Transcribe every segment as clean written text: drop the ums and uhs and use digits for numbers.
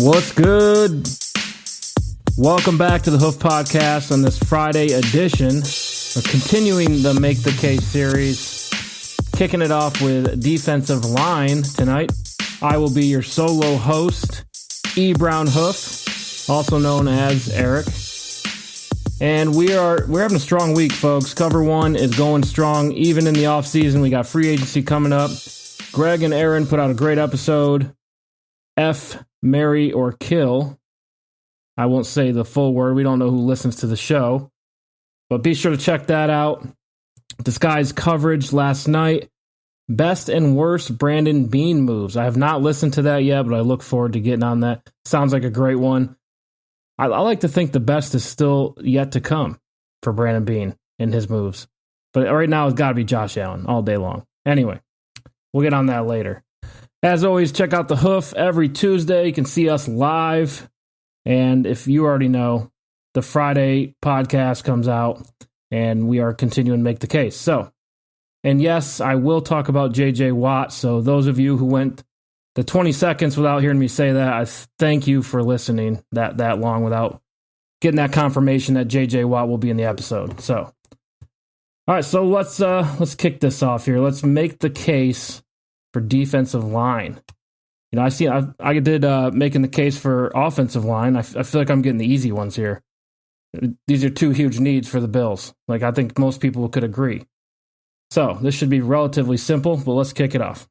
What's good? Welcome back to the Hoof Podcast on this Friday edition. We're continuing the Make the Case series, kicking it off with Defensive Line tonight. I will be your solo host, E. Brown Hoof, also known as Eric. And we're having a strong week, folks. Cover one is going strong, even in the offseason. We got free agency coming up. Greg and Aaron put out a great episode. F, marry, or kill. I won't say the full word. We don't know who listens to the show. But be sure to check that out. This guy's coverage last night. Best and worst Brandon Beane moves. I have not listened to that yet, but I look forward to getting on that. Sounds like a great one. I like to think the best is still yet to come for Brandon Beane and his moves. But right now, it's got to be Josh Allen all day long. Anyway, we'll get on that later. As always, check out the Hoof every Tuesday. You can see us live. And if you already know, the Friday podcast comes out, and we are continuing to make the case. So, and yes, I will talk about J.J. Watt. So those of you who went the 20 seconds without hearing me say that, I thank you for listening that long without getting that confirmation that J.J. Watt will be in the episode. So, all right, so let's kick this off here. Let's make the case for defensive line. You know, I did making the case for offensive line. I feel like I'm getting the easy ones here. These are two huge needs for the Bills. Like, I think most people could agree. So this should be relatively simple, but let's kick it off.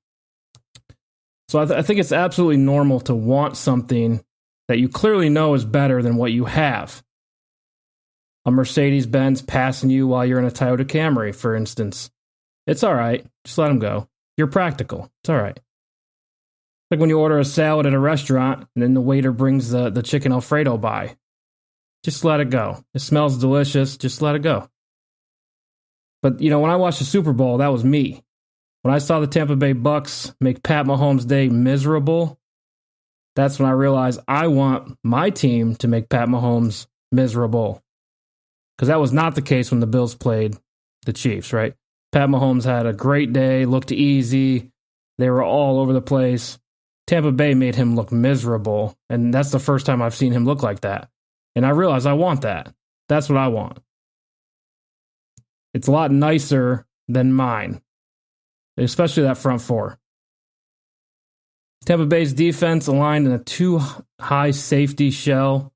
So I think it's absolutely normal to want something that you clearly know is better than what you have. A Mercedes-Benz passing you while you're in a Toyota Camry, for instance. It's all right. Just let them go. You're practical. It's all right. Like when you order a salad at a restaurant and then the waiter brings the chicken Alfredo by. Just let it go. It smells delicious. Just let it go. But, you know, when I watched the Super Bowl, that was me. When I saw the Tampa Bay Bucks make Pat Mahomes' day miserable, that's when I realized I want my team to make Pat Mahomes miserable. Because that was not the case when the Bills played the Chiefs, right? Pat Mahomes had a great day, looked easy. They were all over the place. Tampa Bay made him look miserable, and that's the first time I've seen him look like that. And I realized I want that. That's what I want. It's a lot nicer than mine, especially that front four. Tampa Bay's defense aligned in a too-high safety shell.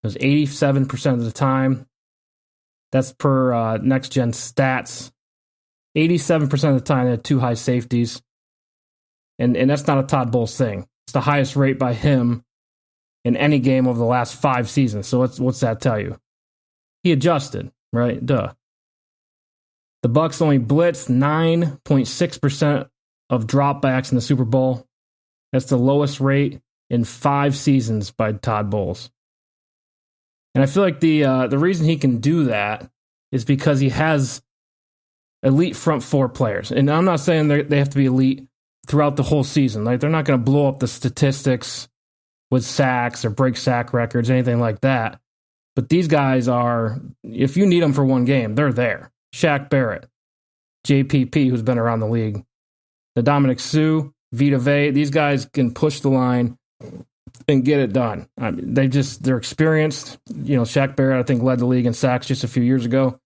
It was 87% of the time. That's per Next Gen Stats. 87% of the time, they had two high safeties. And that's not a Todd Bowles thing. It's the highest rate by him in any game over the last 5 seasons. So what's that tell you? He adjusted, right? Duh. The Bucs only blitzed 9.6% of dropbacks in the Super Bowl. That's the lowest rate in 5 seasons by Todd Bowles. And I feel like the reason he can do that is because he has elite front four players. And I'm not saying they have to be elite throughout the whole season. Like, they're not going to blow up the statistics with sacks or break sack records, anything like that. But these guys are, if you need them for one game, they're there. Shaq Barrett, JPP, who's been around the league, the Dominic Sue, Vita Vea, these guys can push the line and get it done. I mean, they're experienced. You know, Shaq Barrett, I think, led the league in sacks just a few years ago.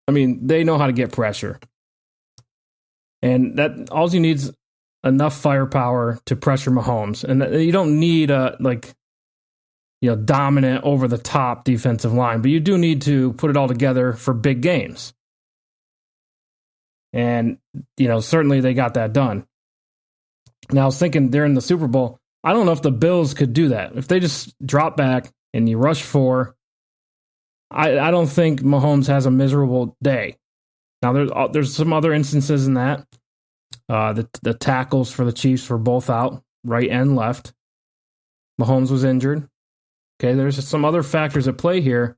I mean, they know how to get pressure. And that all you need is enough firepower to pressure Mahomes. And you don't need dominant over the top defensive line, but you do need to put it all together for big games. And, you know, certainly they got that done. Now, I was thinking during the Super Bowl, I don't know if the Bills could do that. If they just drop back and you rush 4, I don't think Mahomes has a miserable day. Now, there's some other instances in that. The tackles for the Chiefs were both out, right and left. Mahomes was injured. Okay, there's some other factors at play here.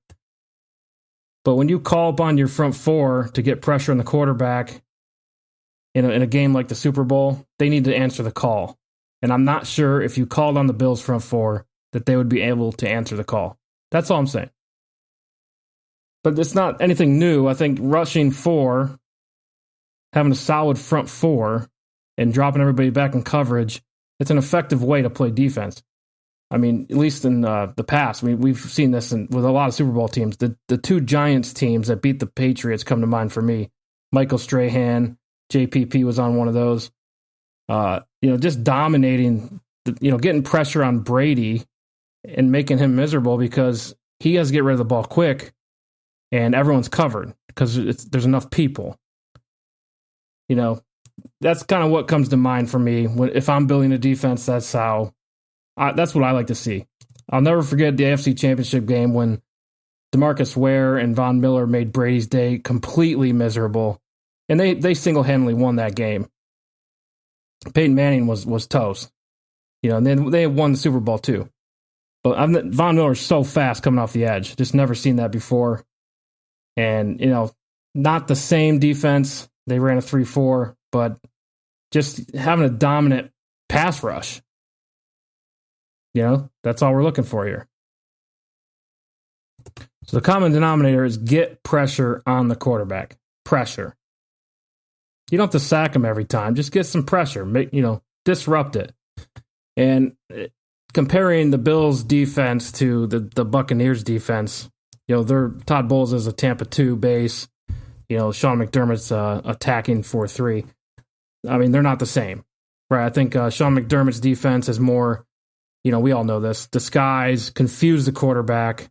But when you call upon your front four to get pressure on the quarterback in a game like the Super Bowl, they need to answer the call. And I'm not sure if you called on the Bills front four that they would be able to answer the call. That's all I'm saying. But it's not anything new. I think rushing 4, having a solid front 4, and dropping everybody back in coverage, it's an effective way to play defense. I mean, at least in the past, I mean, we've seen this with a lot of Super Bowl teams. The two Giants teams that beat the Patriots come to mind for me. Michael Strahan, JPP was on one of those. Just dominating, getting pressure on Brady and making him miserable because he has to get rid of the ball quick and everyone's covered because there's enough people. That's kind of what comes to mind for me. If I'm building a defense, that's what I like to see. I'll never forget the AFC Championship game when DeMarcus Ware and Von Miller made Brady's day completely miserable, and they single-handedly won that game. Peyton Manning was toast, and then they won the Super Bowl too. But Von Miller's so fast coming off the edge, just never seen that before. And not the same defense. They ran a 3-4, but just having a dominant pass rush. That's all we're looking for here. So the common denominator is get pressure on the quarterback. Pressure. You don't have to sack him every time. Just get some pressure. Disrupt it. And comparing the Bills' defense to the Buccaneers' defense, their Todd Bowles is a Tampa 2 base. Sean McDermott's attacking 4-3. I mean, they're not the same, right? I think Sean McDermott's defense is more, we all know this, disguise, confuse the quarterback,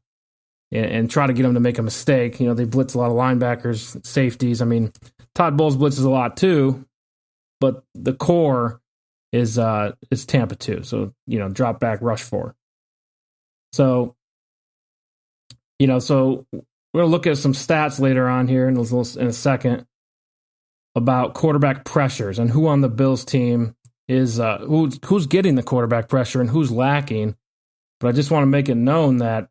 and try to get him to make a mistake. They blitz a lot of linebackers, safeties. I mean, Todd Bowles blitzes a lot too, but the core is Tampa 2. So, drop back, rush 4. So, so we're going to look at some stats later on here in a second about quarterback pressures and who on the Bills team is who's getting the quarterback pressure and who's lacking. But I just want to make it known that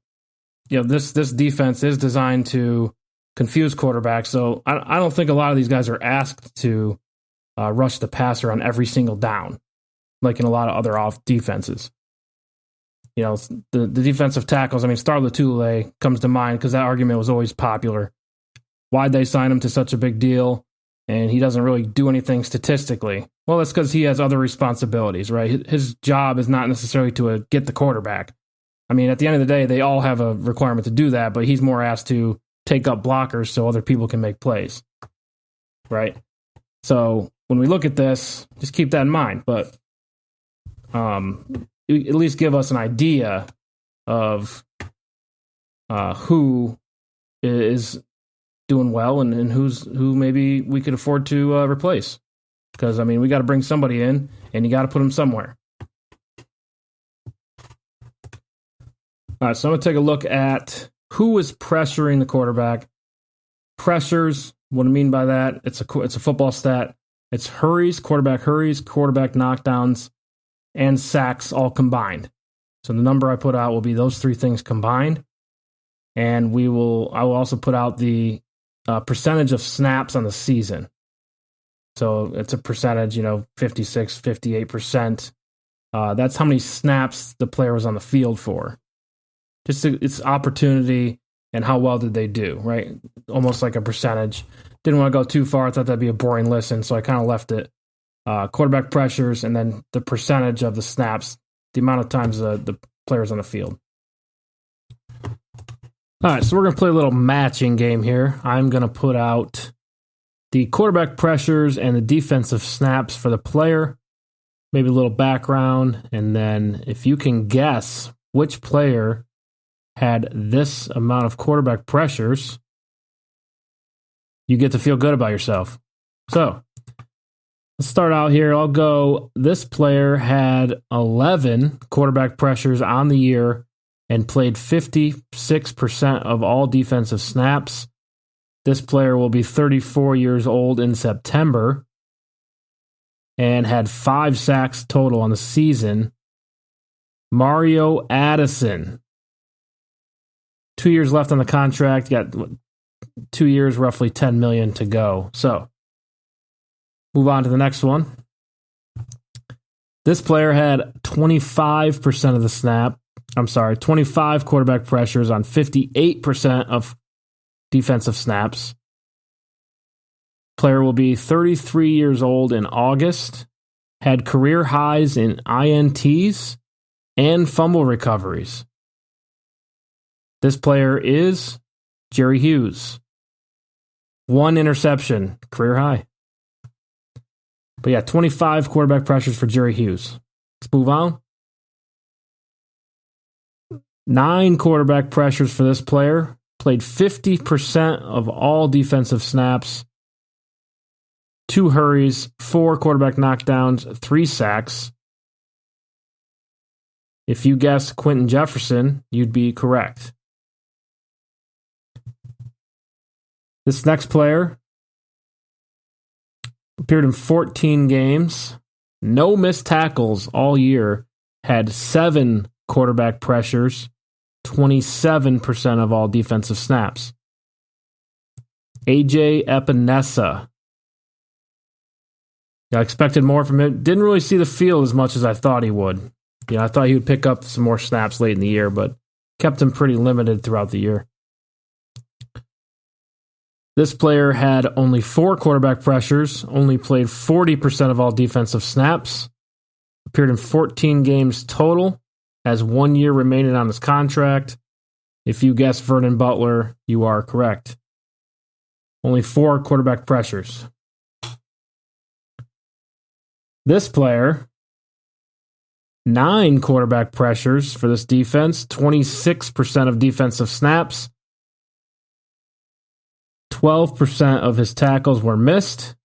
this defense is designed to confuse quarterbacks. So I don't think a lot of these guys are asked to rush the passer on every single down, like in a lot of other off defenses. The defensive tackles, I mean, Star Lotulelei comes to mind because that argument was always popular. Why'd they sign him to such a big deal? And he doesn't really do anything statistically. Well, that's because he has other responsibilities, right? His job is not necessarily to get the quarterback. I mean, at the end of the day, they all have a requirement to do that, but he's more asked to take up blockers so other people can make plays, right? So when we look at this, just keep that in mind. But at least give us an idea of who is doing well and who maybe we could afford to replace. Because, I mean, we got to bring somebody in, and you got to put them somewhere. All right, so I'm going to take a look at who is pressuring the quarterback. Pressures, what I mean by that, it's a football stat. It's quarterback knockdowns, and sacks all combined. So the number I put out will be those three things combined. And I will also put out the percentage of snaps on the season. So it's a percentage, 56, 58%. That's how many snaps the player was on the field for. Just it's opportunity and how well did they do, right? Almost like a percentage. Didn't want to go too far. I thought that'd be a boring listen, so I kind of left it. Quarterback pressures, and then the percentage of the snaps, the amount of times the players on the field. All right, so we're going to play a little matching game here. I'm going to put out the quarterback pressures and the defensive snaps for the player, maybe a little background, and then if you can guess which player had this amount of quarterback pressures, you get to feel good about yourself. So, let's start out here. I'll go, this player had 11 quarterback pressures on the year and played 56% of all defensive snaps. This player will be 34 years old in September and had 5 sacks total on the season. Mario Addison. 2 years left on the contract. Got 2 years, roughly $10 million to go. So, move on to the next one. This player had 25% of the snap. 25 quarterback pressures on 58% of defensive snaps. Player will be 33 years old in August. Had career highs in INTs and fumble recoveries. This player is Jerry Hughes. 1 interception, career high. But yeah, 25 quarterback pressures for Jerry Hughes. Let's move on. 9 quarterback pressures for this player. Played 50% of all defensive snaps. 2 hurries, 4 quarterback knockdowns, 3 sacks. If you guessed Quentin Jefferson, you'd be correct. This next player appeared in 14 games, no missed tackles all year, had 7 quarterback pressures, 27% of all defensive snaps. AJ Epinesa. I expected more from him. Didn't really see the field as much as I thought he would. I thought he would pick up some more snaps late in the year, but kept him pretty limited throughout the year. This player had only 4 quarterback pressures, only played 40% of all defensive snaps, appeared in 14 games total, has 1 year remaining on his contract. If you guessed Vernon Butler, you are correct. Only 4 quarterback pressures. This player, 9 quarterback pressures for this defense, 26% of defensive snaps. 12% of his tackles were missed.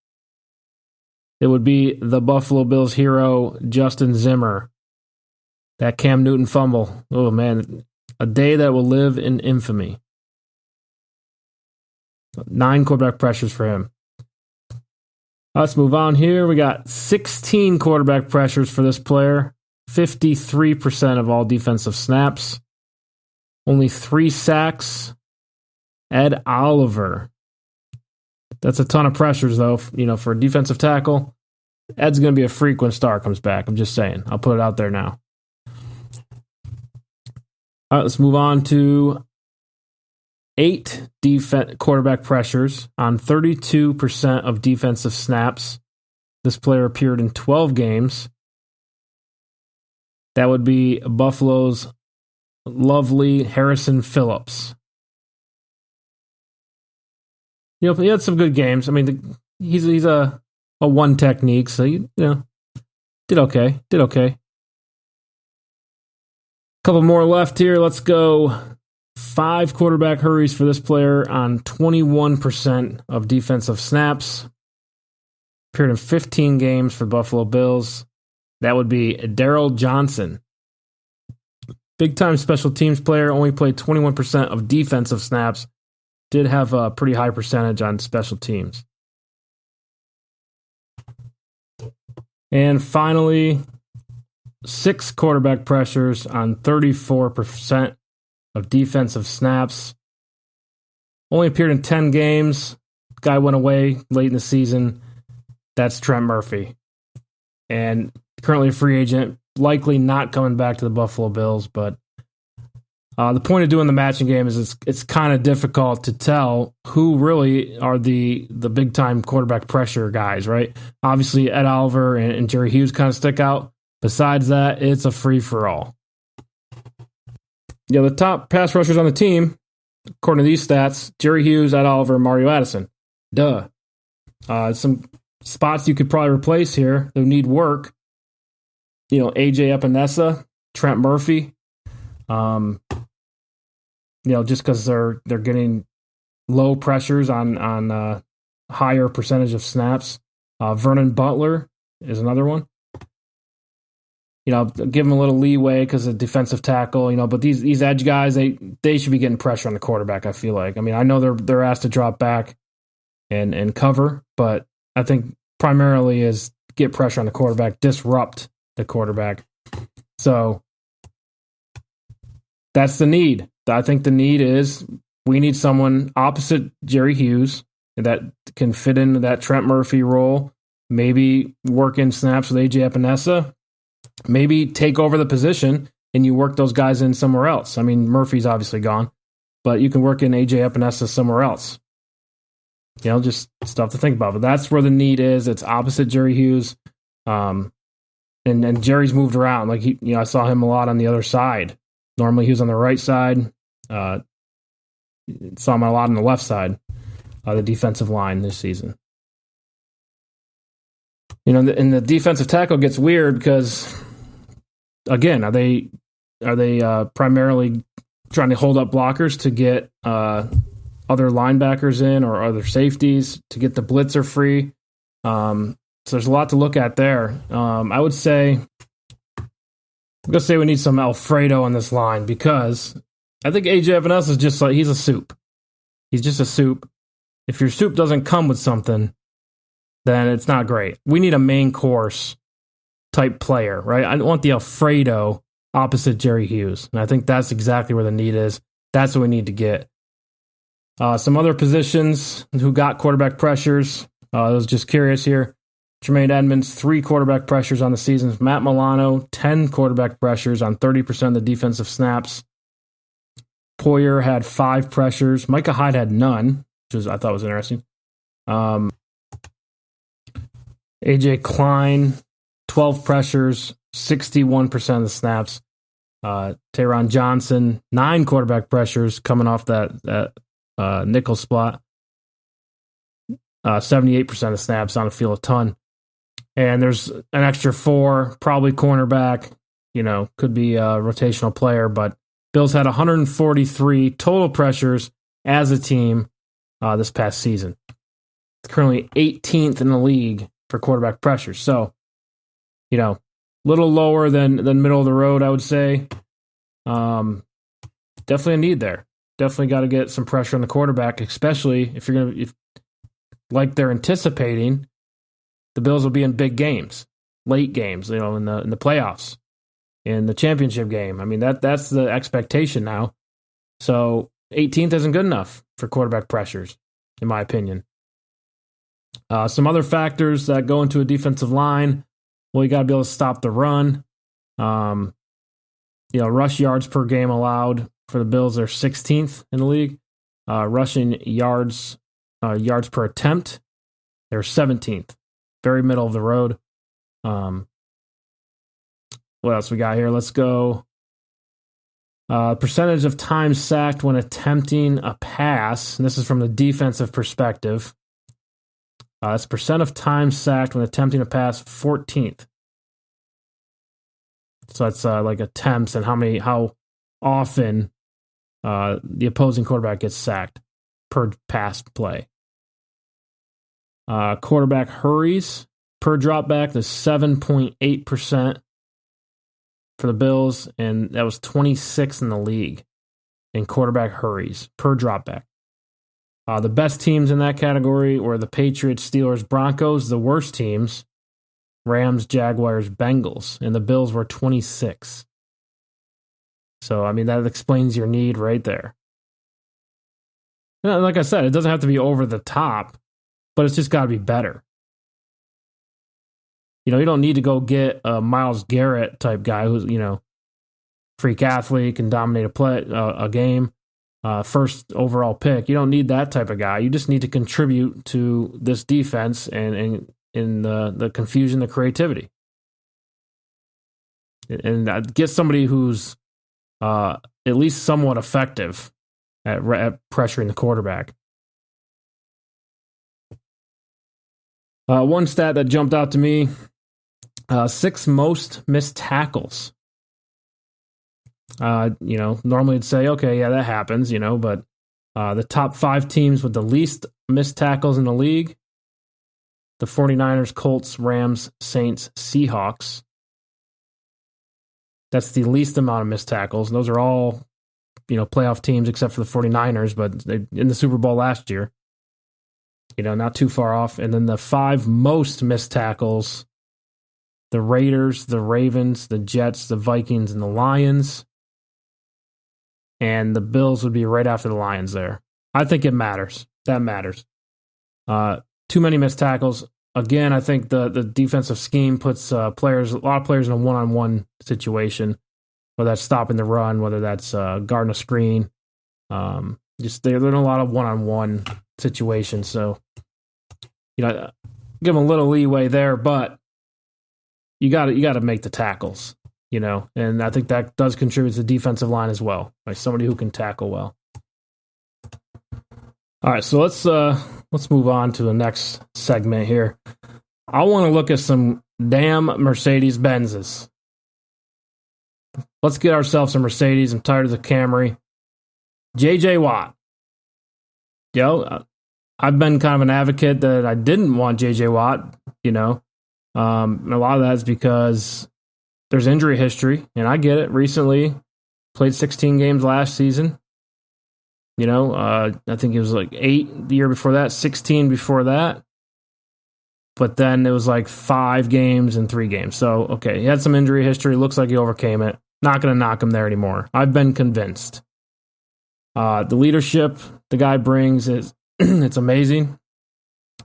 It would be the Buffalo Bills hero, Justin Zimmer. That Cam Newton fumble. Oh, man. A day that will live in infamy. 9 quarterback pressures for him. Let's move on here. We got 16 quarterback pressures for this player. 53% of all defensive snaps. Only 3 sacks. Ed Oliver. That's a ton of pressures, though, for a defensive tackle. Ed's going to be a freak when Starr comes back. I'm just saying. I'll put it out there now. All right, let's move on to 8 quarterback pressures on 32% of defensive snaps. This player appeared in 12 games. That would be Buffalo's lovely Harrison Phillips. He had some good games. I mean, he's a one technique, so did okay. Couple more left here. Let's go. 5 quarterback hurries for this player on 21% of defensive snaps. Appeared in 15 games for the Buffalo Bills. That would be Darryl Johnson. Big-time special teams player, only played 21% of defensive snaps. Did have a pretty high percentage on special teams. And finally, 6 quarterback pressures on 34% of defensive snaps. Only appeared in 10 games. Guy went away late in the season. That's Trent Murphy. And currently a free agent, likely not coming back to the Buffalo Bills, but the point of doing the matching game is it's kind of difficult to tell who really are the big-time quarterback pressure guys, right? Obviously, Ed Oliver and Jerry Hughes kind of stick out. Besides that, it's a free-for-all. The top pass rushers on the team, according to these stats, Jerry Hughes, Ed Oliver, Mario Addison. Duh. Some spots you could probably replace here that need work. AJ Epinesa, Trent Murphy. Just because they're getting low pressures on higher percentage of snaps. Vernon Butler is another one. Give him a little leeway because of defensive tackle. But these edge guys, they should be getting pressure on the quarterback. I feel like. I mean, I know they're asked to drop back and cover, but I think primarily is get pressure on the quarterback, disrupt the quarterback. So that's the need. I think the need is we need someone opposite Jerry Hughes that can fit into that Trent Murphy role, maybe work in snaps with AJ Epinesa, maybe take over the position and you work those guys in somewhere else. I mean, Murphy's obviously gone, but you can work in AJ Epinesa somewhere else. Just stuff to think about. But that's where the need is. It's opposite Jerry Hughes. and Jerry's moved around. Like I saw him a lot on the other side. Normally he was on the right side. Saw him a lot on the left side, the defensive line this season. And the defensive tackle gets weird because, again, are they primarily trying to hold up blockers to get other linebackers in or other safeties to get the blitzer free? So there's a lot to look at there. I would say, I'm going to say we need some Alfredo on this line because I think AJ Evanessa is just like, he's a soup. He's just a soup. If your soup doesn't come with something, then it's not great. We need a main course type player, right? I don't want the Alfredo opposite Jerry Hughes. And I think that's exactly where the need is. That's what we need to get. Some other positions who got quarterback pressures. I was just curious here. Tremaine Edmonds, 3 quarterback pressures on the season. Matt Milano, 10 quarterback pressures on 30% of the defensive snaps. Poyer had 5 pressures. Micah Hyde had none, which I thought was interesting. AJ Klein, 12 pressures, 61% of the snaps. Taron Johnson, 9 quarterback pressures coming off that nickel spot. 78% of snaps on the field, a ton. And there's an extra 4, probably cornerback, could be a rotational player, but Bills had 143 total pressures as a team this past season. It's currently 18th in the league for quarterback pressures. So, little lower than middle of the road, I would say. Definitely a need there. Definitely got to get some pressure on the quarterback, especially if like they're anticipating, the Bills will be in big games, late games, in the playoffs, in the championship game. I mean, that's the expectation now. So 18th isn't good enough for quarterback pressures, in my opinion. Some other factors that go into a defensive line. Well, you got to be able to stop the run. Rush yards per game allowed for the Bills are 16th in the league. Rushing yards per attempt, they're 17th. Very middle of the road. What else we got here? Let's go. Percentage of time sacked when attempting a pass. And this is from the defensive perspective. It's percent of time sacked when attempting a pass, 14th. So that's like attempts and how often the opposing quarterback gets sacked per pass play. Quarterback hurries per dropback is 7.8% for the Bills, and that was 26th in the league in quarterback hurries per dropback. The best teams in that category were the Patriots, Steelers, Broncos. The worst teams, Rams, Jaguars, Bengals, and the Bills were 26. So, I mean, that explains your need right there. Like I said, it doesn't have to be over the top, but it's just got to be better. You don't need to go get a Myles Garrett type guy who's, freak athlete, can dominate a game, first overall pick. You don't need that type of guy. You just need to contribute to this defense and in the confusion, the creativity. And get somebody who's at least somewhat effective at pressuring the quarterback. One stat that jumped out to me, 6 most missed tackles. Normally it'd say, okay, yeah, that happens, but the top 5 teams with the least missed tackles in the league, the 49ers, Colts, Rams, Saints, Seahawks. That's the least amount of missed tackles. Those are all, playoff teams except for the 49ers, but they in the Super Bowl last year. Not too far off. And then the 5 most missed tackles, the Raiders, the Ravens, the Jets, the Vikings, and the Lions. And the Bills would be right after the Lions there. I think it matters. That matters. Too many missed tackles. Again, I think the defensive scheme puts a lot of players in a one-on-one situation, whether that's stopping the run, whether that's guarding a screen. They're in a lot of one-on-one situations. So, give them a little leeway there, but you got to make the tackles, and I think that does contribute to the defensive line as well, like somebody who can tackle well. All right, so let's move on to the next segment here. I want to look at some damn Mercedes-Benzes. Let's get ourselves a Mercedes. I'm tired of the Camry. J.J. Watt. I've been kind of an advocate that I didn't want J.J. Watt, and a lot of that is because there's injury history, and I get it. Recently, played 16 games last season. I think it was like 8 the year before that, 16 before that. But then it was like 5 games and 3 games. So, okay, he had some injury history. Looks like he overcame it. Not going to knock him there anymore. I've been convinced. The leadership the guy brings is it's amazing.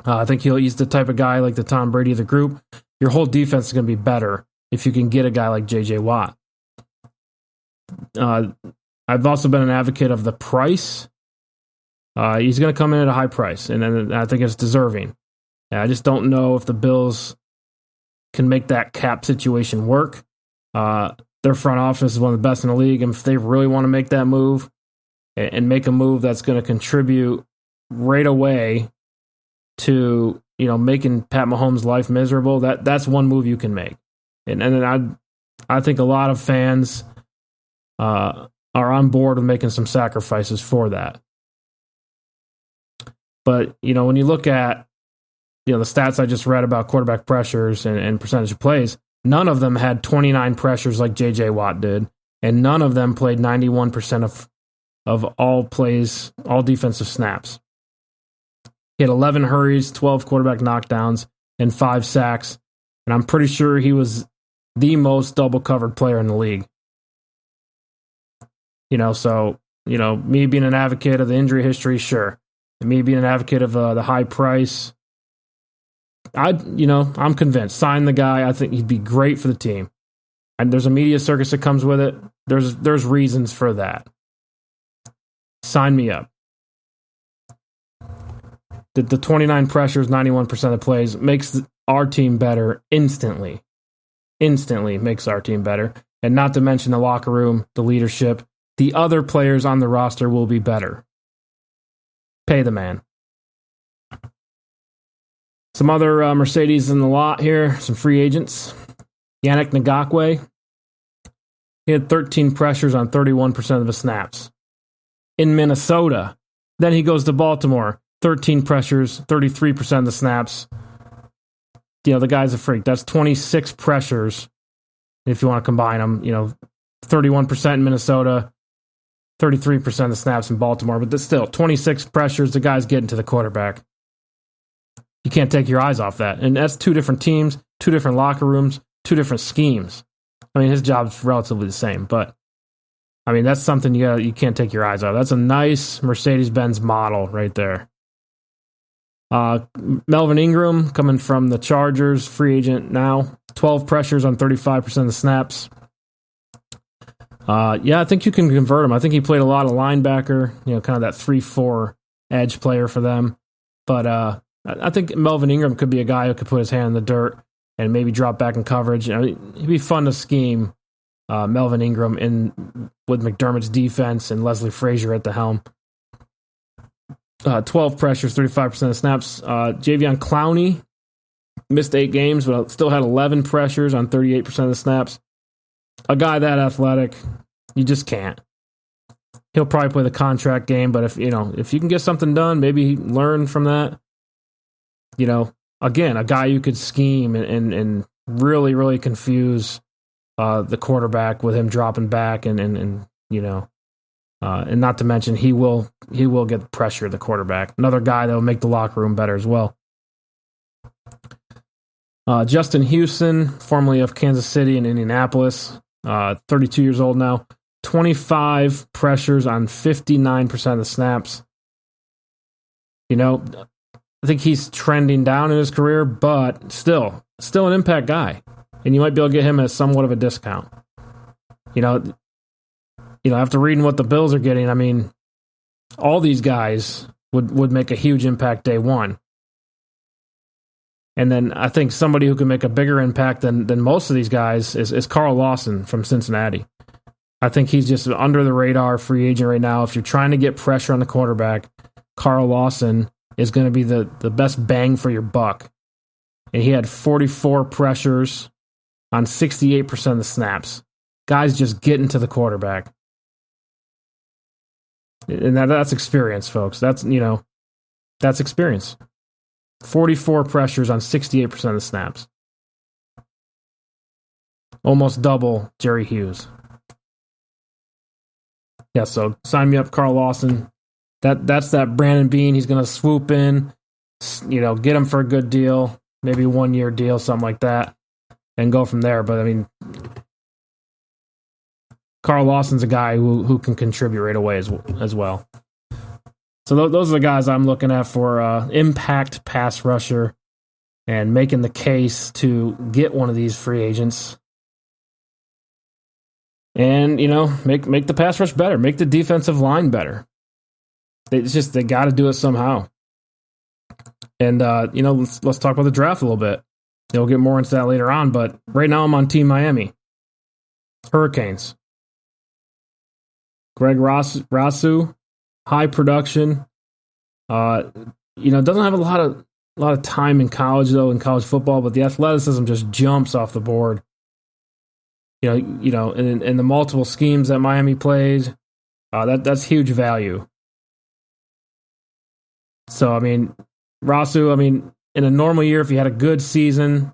I think he's the type of guy like the Tom Brady of the group. Your whole defense is going to be better if you can get a guy like J.J. Watt. I've also been an advocate of the price. He's going to come in at a high price, and I think it's deserving. I just don't know if the Bills can make that cap situation work. Their front office is one of the best in the league, and if they really want to make that move and make a move that's going to contribute right away to making Pat Mahomes' life miserable, that's one move you can make. And then I think a lot of fans are on board with making some sacrifices for that. But when you look at the stats I just read about quarterback pressures and percentage of plays, none of them had 29 pressures like J.J. Watt did, and none of them played 91% of all plays, all defensive snaps. He had 11 hurries, 12 quarterback knockdowns, and 5 sacks, and I'm pretty sure he was the most double-covered player in the league. So, me being an advocate of the injury history, sure. And me being an advocate of the high price, I'm convinced. Sign the guy. I think he'd be great for the team. And there's a media circus that comes with it. There's reasons for that. Sign me up. The 29 pressures, 91% of plays makes our team better instantly. Instantly makes our team better. And not to mention the locker room, the leadership, the other players on the roster will be better. Pay the man. Some other Mercedes in the lot here, some free agents. Yannick Ngakoue. He had 13 pressures on 31% of the snaps. In Minnesota. Then he goes to Baltimore. 13 pressures, 33% of the snaps. The guy's a freak. That's 26 pressures if you want to combine them. 31% in Minnesota, 33% of the snaps in Baltimore. But still, 26 pressures, the guy's getting to the quarterback. You can't take your eyes off that. And that's 2 different teams, 2 different locker rooms, 2 different schemes. I mean, his job's relatively the same, but that's something you can't take your eyes off. That's a nice Mercedes-Benz model right there. Melvin Ingram coming from the Chargers, free agent now. 12 pressures on 35% of the snaps. I think you can convert him. I think he played a lot of linebacker, kind of that 3-4 edge player for them. But I think Melvin Ingram could be a guy who could put his hand in the dirt and maybe drop back in coverage. It'd be fun to scheme Melvin Ingram with McDermott's defense and Leslie Frazier at the helm. 12 pressures, 35% of snaps. Jadeveon Clowney missed 8 games, but still had 11 pressures on 38% of the snaps. A guy that athletic, you just can't. He'll probably play the contract game, but if you can get something done, maybe learn from that. Again, a guy you could scheme and really, really confuse the quarterback with him dropping back and not to mention he will get the pressure of the quarterback. Another guy that will make the locker room better as well. Justin Houston, formerly of Kansas City and Indianapolis, 32 years old now, 25 pressures on 59% of the snaps. I think he's trending down in his career, but still an impact guy. And you might be able to get him at somewhat of a discount. After reading what the Bills are getting, all these guys would make a huge impact day one. And then I think somebody who can make a bigger impact than most of these guys is Carl Lawson from Cincinnati. I think he's just under the radar free agent right now. If you're trying to get pressure on the quarterback, Carl Lawson is going to be the best bang for your buck. And he had 44 pressures on 68% of the snaps. Guys just getting to the quarterback. And that's experience, folks. That's experience. 44 pressures on 68% of the snaps. Almost double Jerry Hughes. Yeah, so sign me up, Carl Lawson. That's that Brandon Beane. He's going to swoop in, get him for a good deal, maybe 1 year deal, something like that, and go from there. But I mean, Carl Lawson's a guy who can contribute right away as well. So those are the guys I'm looking at for impact pass rusher and making the case to get one of these free agents. And, make the pass rush better. Make the defensive line better. They got to do it somehow. And, let's talk about the draft a little bit. We'll get more into that later on. But right now I'm on Team Miami. Hurricanes. Greg Rasu, high production. Doesn't have a lot of time in college, though, in college football, but the athleticism just jumps off the board. In the multiple schemes that Miami plays, that's huge value. So, Rasu, in a normal year, if he had a good season,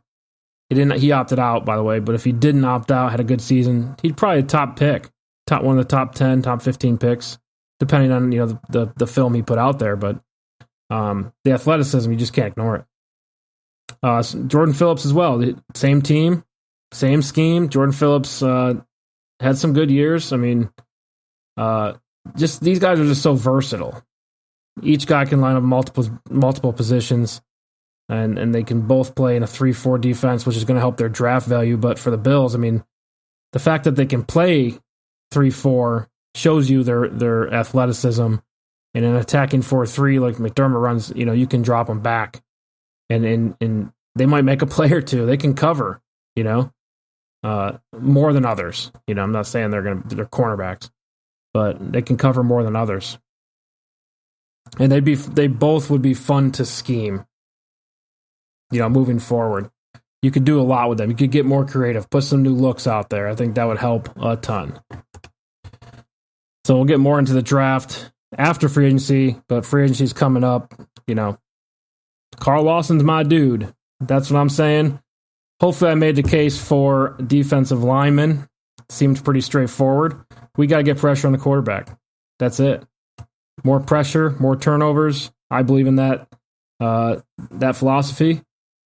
he opted out, by the way, but if he didn't opt out, had a good season, he'd probably a top pick, one of the top 10, top 15 picks, depending on, the film he put out there. But the athleticism, you just can't ignore it. Jordan Phillips as well, same team. Same scheme. Jordan Phillips had some good years. Just these guys are just so versatile. Each guy can line up multiple positions, and they can both play in a 3-4 defense, which is going to help their draft value. But for the Bills, the fact that they can play 3-4 shows you their athleticism. And in attacking 4-3, like McDermott runs, you can drop them back, and they might make a play or two. They can cover, more than others. I'm not saying they're cornerbacks, but they can cover more than others. And they both would be fun to scheme. Moving forward, you could do a lot with them. You could get more creative, put some new looks out there. I think that would help a ton. So we'll get more into the draft after free agency, but free agency is coming up. Carl Lawson's my dude. That's what I'm saying. Hopefully I made the case for defensive lineman. Seems pretty straightforward. We got to get pressure on the quarterback. That's it. More pressure, more turnovers. I believe in that philosophy.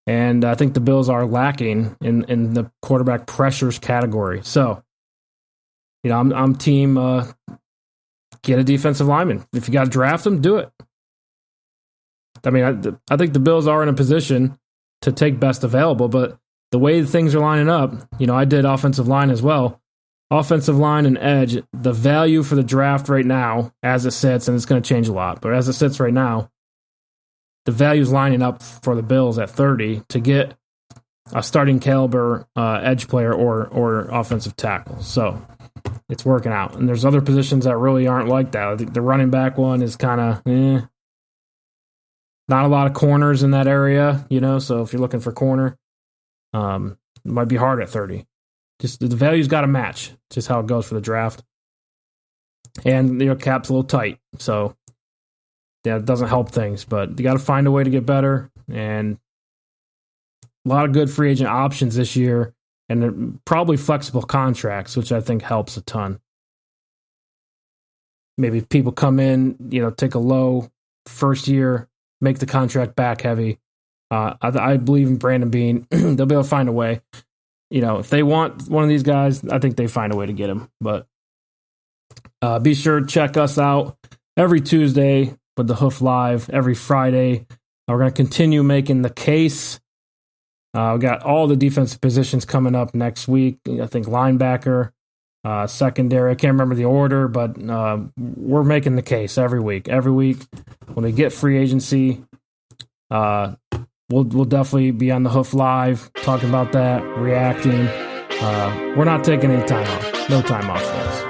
And I think the Bills are lacking in the quarterback pressures category. So, I'm team get a defensive lineman. If you got to draft them, do it. I think the Bills are in a position to take best available, but the way things are lining up, I did offensive line as well. Offensive line and edge, the value for the draft right now, as it sits, and it's going to change a lot, but as it sits right now, the value is lining up for the Bills at 30 to get a starting caliber edge player or offensive tackle. So it's working out. And there's other positions that really aren't like that. I think the running back one is kind of not a lot of corners in that area, so if you're looking for corner, it might be hard at 30. Just the value's got to match. Just how it goes for the draft. And cap's a little tight, so it doesn't help things. But you got to find a way to get better. And a lot of good free agent options this year, and probably flexible contracts, which I think helps a ton. Maybe people come in, take a low first year, make the contract back heavy. I believe in Brandon Beane. They'll be able to find a way. If they want one of these guys, I think they find a way to get him. But be sure to check us out every Tuesday with the Hoof Live. Every Friday, we're going to continue making the case. We got all the defensive positions coming up next week. I think linebacker, secondary. I can't remember the order, but we're making the case every week. Every week when we get free agency, we'll definitely be on the Hoof Live talking about that, reacting. We're not taking any time off. No time off for us.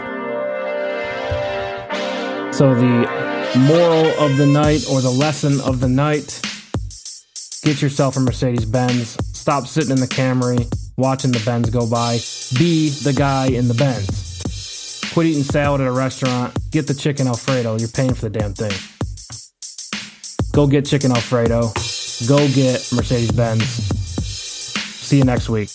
So the moral of the night, or the lesson of the night: get yourself a Mercedes-Benz. Stop sitting in the Camry watching the Benz go by. Be the guy in the Benz. Quit eating salad at a restaurant. Get the chicken Alfredo. You're paying for the damn thing. Go get chicken Alfredo. Go get Mercedes-Benz. See you next week.